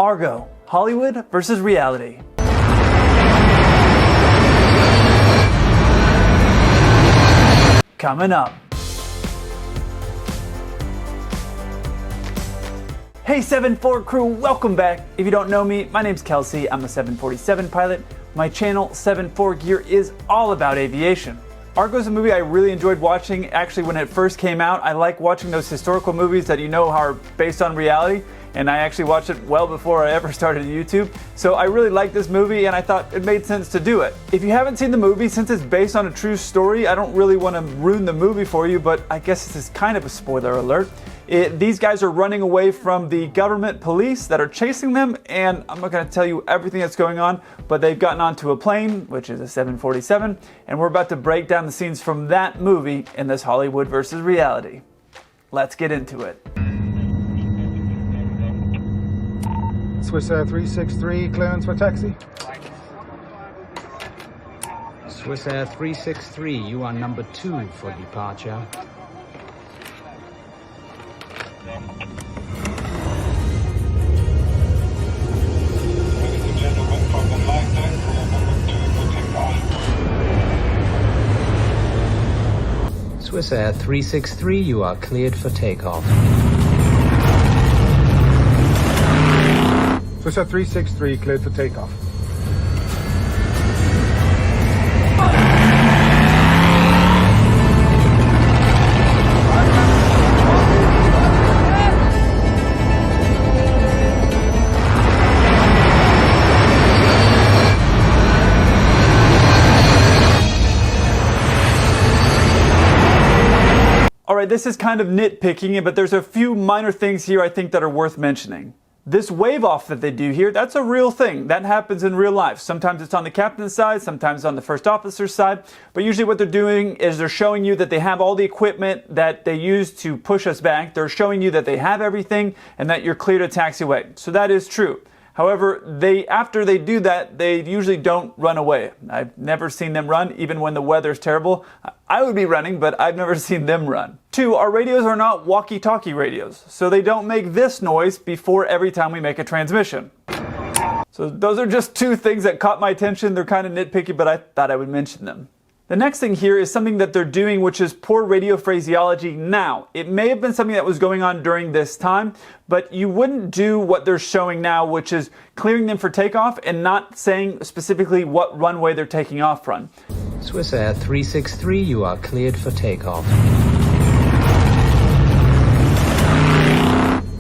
Argo, Hollywood versus reality. Coming up. Hey 7-4 crew, welcome back. If you don't know me, my name's Kelsey. I'm a 747 pilot. My channel 7-4 Gear is all about aviation. Argo is a movie I really enjoyed watching actually when it first came out. I like watching those historical movies that you know are based on reality, and I actually watched it well before I ever started YouTube. So I really liked this movie and I thought it made sense to do it. If you haven't seen the movie, since it's based on a true story, I don't really want to ruin the movie for you, but I guess this is kind of a spoiler alert. These guys are running away from the government police that are chasing them, and I'm not going to tell you everything that's going on, but they've gotten onto a plane, which is a 747, and we're about to break down the scenes from that movie in this Hollywood versus reality. Let's get into it. Swiss Air 363, clearance for taxi. Swiss Air 363, you are number 2 for departure. Ladies and gentlemen, from the flight deck, clear number 2 for takeoff. Swiss Air 363, you are cleared for takeoff. Swiss Air 363, cleared for takeoff. Alright, this is kind of nitpicking, but there's a few minor things here I think that are worth mentioning. This wave off that they do here, that's a real thing. That happens in real life. Sometimes it's on the captain's side, sometimes on the first officer's side, but usually what they're doing is they're showing you that they have all the equipment that they use to push us back. They're showing you that they have everything and that you're clear to taxi away. So that is true. However, after they do that, they usually don't run away. I've never seen them run, even when the weather's terrible. I would be running, but I've never seen them run. 2, our radios are not walkie-talkie radios, so they don't make this noise before every time we make a transmission. So those are just 2 things that caught my attention. They're kind of nitpicky, but I thought I would mention them. The next thing here is something that they're doing, which is poor radio phraseology now. It may have been something that was going on during this time, but you wouldn't do what they're showing now, which is clearing them for takeoff and not saying specifically what runway they're taking off from. Swiss Air 363, you are cleared for takeoff.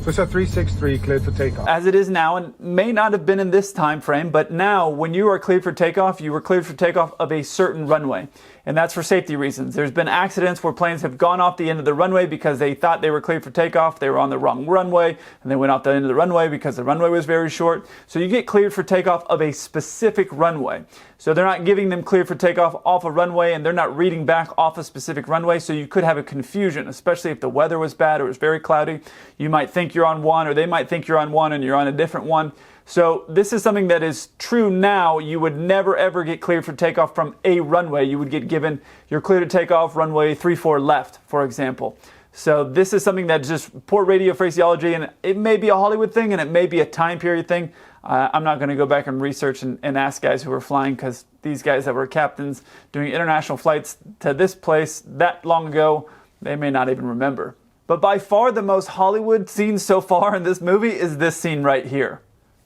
Swiss Air 363, cleared for takeoff. As it is now, and may not have been in this time frame, but now when you are cleared for takeoff, you were cleared for takeoff of a certain runway. And that's for safety reasons. There's been accidents where planes have gone off the end of the runway because they thought they were cleared for takeoff. They were on the wrong runway, and they went off the end of the runway because the runway was very short. So you get cleared for takeoff of a specific runway. So they're not giving them cleared for takeoff off a runway, and they're not reading back off a specific runway. So you could have a confusion, especially if the weather was bad or it was very cloudy. You might think you're on one, or they might think you're on one and you're on a different one. So this is something that is true now. You would never ever get cleared for takeoff from a runway. You would get given, you're clear to take off runway 34 left, for example. So this is something that's just poor radio phraseology, and it may be a Hollywood thing and it may be a time period thing. I'm not going to go back and research and ask guys who were flying, because these guys that were captains doing international flights to this place that long ago, they may not even remember. But by far the most Hollywood scene so far in this movie is this scene right here.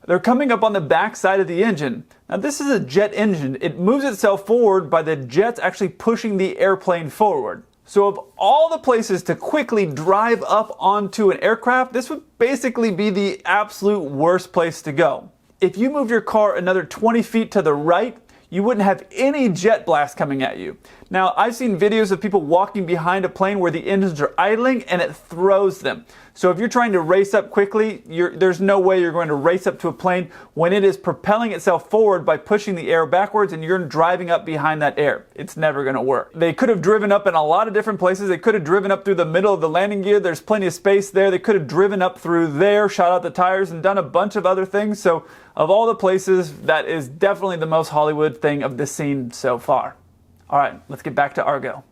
They're coming up on the back side of the engine. Now this is a jet engine. It moves itself forward by the jets actually pushing the airplane forward. So of all the places to quickly drive up onto an aircraft, this would basically be the absolute worst place to go. If you move your car another 20 feet to the right, you wouldn't have any jet blast coming at you. Now, I've seen videos of people walking behind a plane where the engines are idling and it throws them. So if you're trying to race up quickly, there's no way you're going to race up to a plane when it is propelling itself forward by pushing the air backwards and you're driving up behind that air. It's never going to work. They could have driven up in a lot of different places. They could have driven up through the middle of the landing gear. There's plenty of space there. They could have driven up through there, shot out the tires, and done a bunch of other things. So of all the places, that is definitely the most Hollywood thing of this scene so far. All right, let's get back to Argo.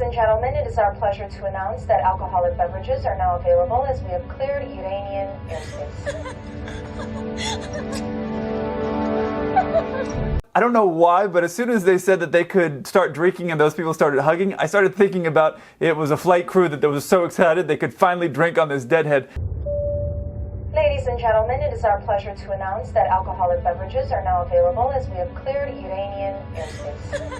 Ladies and gentlemen, it is our pleasure to announce that alcoholic beverages are now available as we have cleared Iranian airspace. I don't know why, but as soon as they said that they could start drinking and those people started hugging, I started thinking about it was a flight crew that was so excited they could finally drink on this deadhead. Ladies and gentlemen, it is our pleasure to announce that alcoholic beverages are now available as we have cleared Iranian airspace.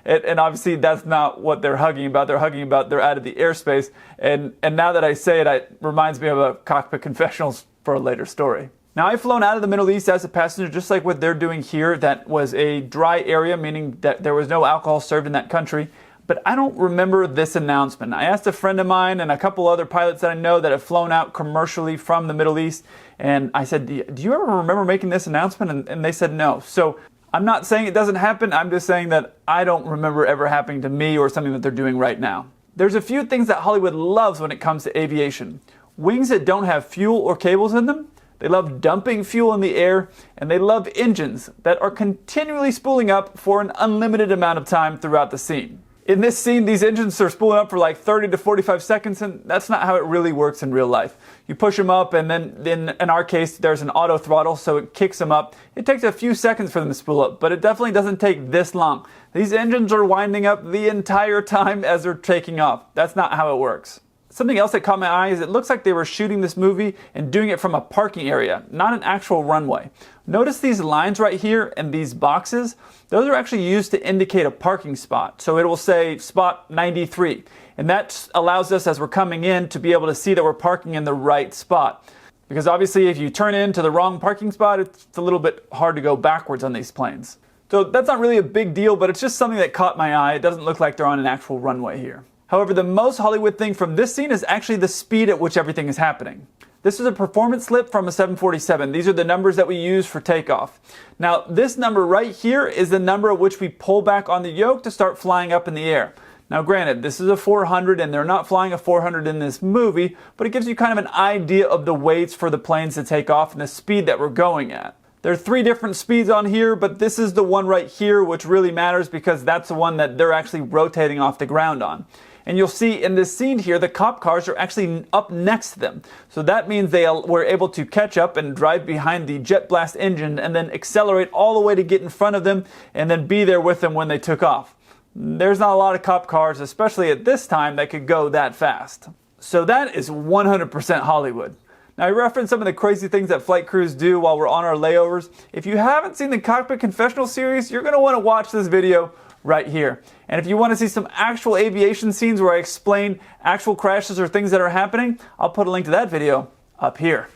And obviously that's not what they're hugging about. They're hugging about they're out of the airspace. And now that I say it, it reminds me of a cockpit confessionals for a later story. Now, I've flown out of the Middle East as a passenger, just like what they're doing here. That was a dry area, meaning that there was no alcohol served in that country. But I don't remember this announcement. I asked a friend of mine and a couple other pilots that I know that have flown out commercially from the Middle East. And I said, do you ever remember making this announcement? And they said no. So I'm not saying it doesn't happen. I'm just saying that I don't remember ever happening to me or something that they're doing right now. There's a few things that Hollywood loves when it comes to aviation. Wings that don't have fuel or cables in them. They love dumping fuel in the air, and they love engines that are continually spooling up for an unlimited amount of time throughout the scene. In this scene, these engines are spooling up for like 30 to 45 seconds, and that's not how it really works in real life. You push them up, and then in our case, there's an auto throttle, so it kicks them up. It takes a few seconds for them to spool up, but it definitely doesn't take this long. These engines are winding up the entire time as they're taking off. That's not how it works. Something else that caught my eye is it looks like they were shooting this movie and doing it from a parking area, not an actual runway. Notice these lines right here and these boxes. Those are actually used to indicate a parking spot. So it will say spot 93. And that allows us as we're coming in to be able to see that we're parking in the right spot. Because obviously if you turn into the wrong parking spot, it's a little bit hard to go backwards on these planes. So that's not really a big deal, but it's just something that caught my eye. It doesn't look like they're on an actual runway here. However, the most Hollywood thing from this scene is actually the speed at which everything is happening. This is a performance slip from a 747. These are the numbers that we use for takeoff. Now, this number right here is the number at which we pull back on the yoke to start flying up in the air. Now, granted, this is a 400 and they're not flying a 400 in this movie, but it gives you kind of an idea of the weights for the planes to take off and the speed that we're going at. There are 3 different speeds on here, but this is the one right here which really matters because that's the one that they're actually rotating off the ground on. And you'll see in this scene here, the cop cars are actually up next to them. So that means they were able to catch up and drive behind the jet blast engine and then accelerate all the way to get in front of them and then be there with them when they took off. There's not a lot of cop cars, especially at this time, that could go that fast. So that is 100% Hollywood. Now, I referenced some of the crazy things that flight crews do while we're on our layovers. If you haven't seen the Cockpit Confessional series, you're going to want to watch this video right here. And if you want to see some actual aviation scenes where I explain actual crashes or things that are happening, I'll put a link to that video up here.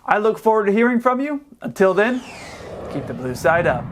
I look forward to hearing from you. Until then, keep the blue side up.